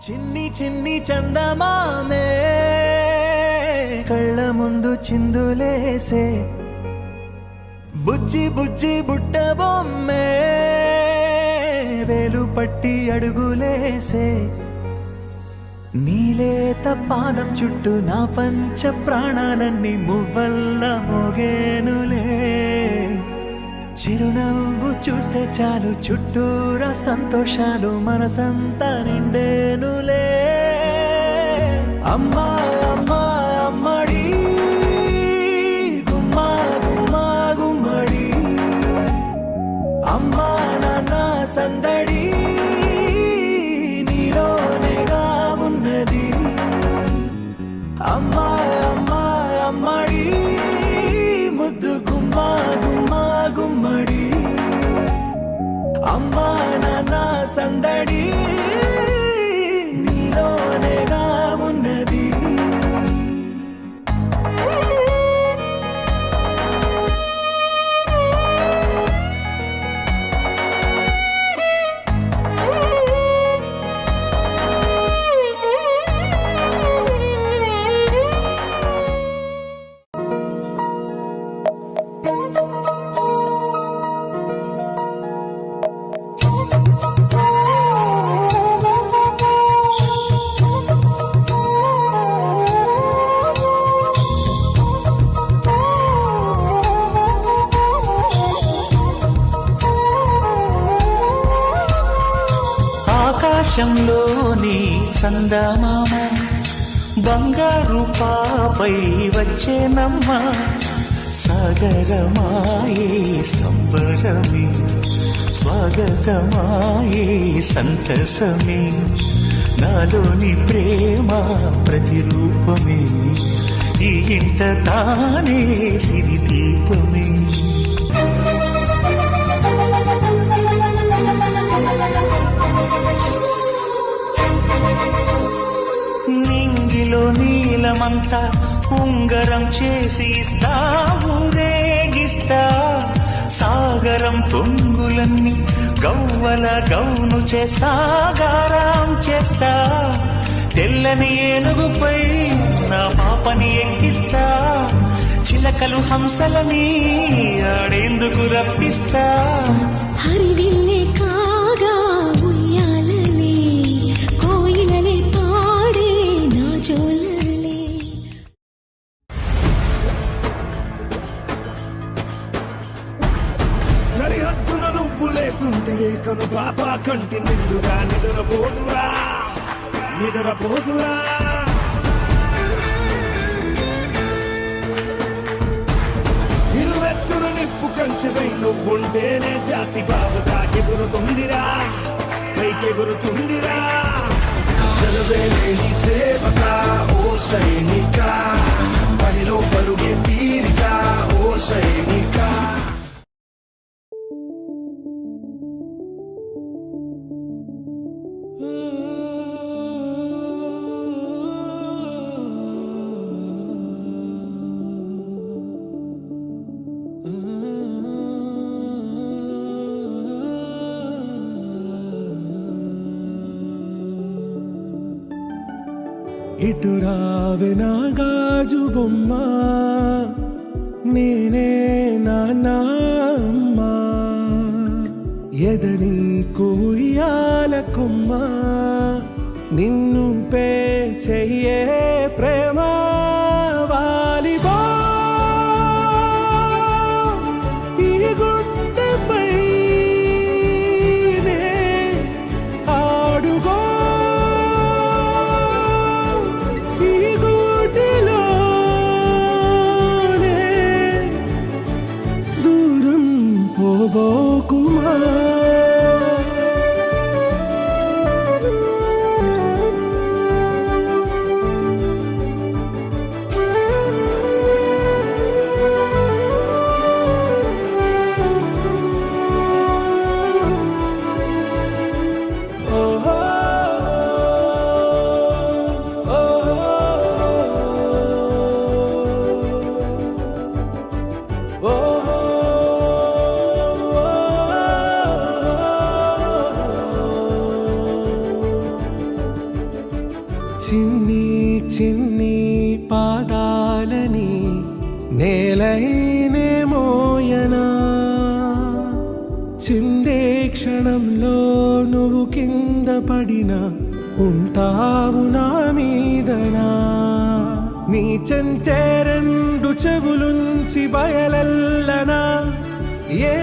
చిన్ని చిన్ని చందమామే కళ్ళ ముందు చిందులేసే బుజ్జి బుజ్జి బుట్ట బొమ్మే వేలు పట్టి అడుగులేసే నీలేత పానం చుట్టూ నా పంచ ప్రాణాలన్నీ మువ్వల్ల మోగేనులే చిరునవ్వు చూస్తే చాలు చుట్టూరా సంతోషాలు మనసంతా నిండేనులే అమ్మా అమ్మా అమ్మడి గుమ్మా గుమ్మా గుమ్మడి అమ్మా నాన్న సందడి నీలోనేగా ఉన్నది అమ్మా అమ్మా అమ్మడి ముద్దు గుమ్మా గుమ్మా గుమ్మడి అమ్మా నాన్న సందడి నీలోనేగా ఉన్నది ఆకాశంలోని చందమామ బంగారు పాపై వచ్చేనమ్మ సాగరమాయే సంబరమే స్వాగతమాయే సంతసమే నాలోని ప్రేమ ప్రతిరూపమే ఈ ఇంట తానే సిరి దీపమే నింగిలో నీలమంతా ఉంగరం చేసి ఇస్తా ఊరేగిస్తా సాగరం పొంగులన్నీ గవ్వల గౌను చేస్తా గారాం చేస్తా తెల్లని ఏనుగుపై నా పాపని ఎక్కిస్తా చిలకలు హంసలని ఆడేందుకు రప్పిస్తా హరివిల్లే కాగా ఉయ్యాలలే కోయిలలే పాడే నా జోలలే సరిహద్దున నువ్వు లేకుంటే కను బాబా కంటి నిండుగా నిద్రపోదురా నిద్రపోదురా నిలువెత్తున నిప్పు కంచెవై నువ్వుంటేనే జాతి బాబుగా ఎగురుతుందిరా పైకెగురుతుందిరా సెలవే లేని సేవక ఓ సైనిక పనిలో పరుగే తీరిక ఓ సైనిక ఇటు రావే నా గాజు బొమ్మ నేనే నాన్నమ్మ ఎదని కొయ్యాల కొమ్మ నిన్ను పే చెయ్యే ప్రేమ వాలిబా ఈ గుండెపై నే ఆడుగో పోబోకుమా ఓహో చిన్ని చిన్ని పాదాలని నేలైనే మోయనా చిందే క్షణంలో నువ్వు కింద పడినా ఉంటావు నా మీదనా నీ చెంతే రెండు చెవులుంచి బయలెల్లనా ఏ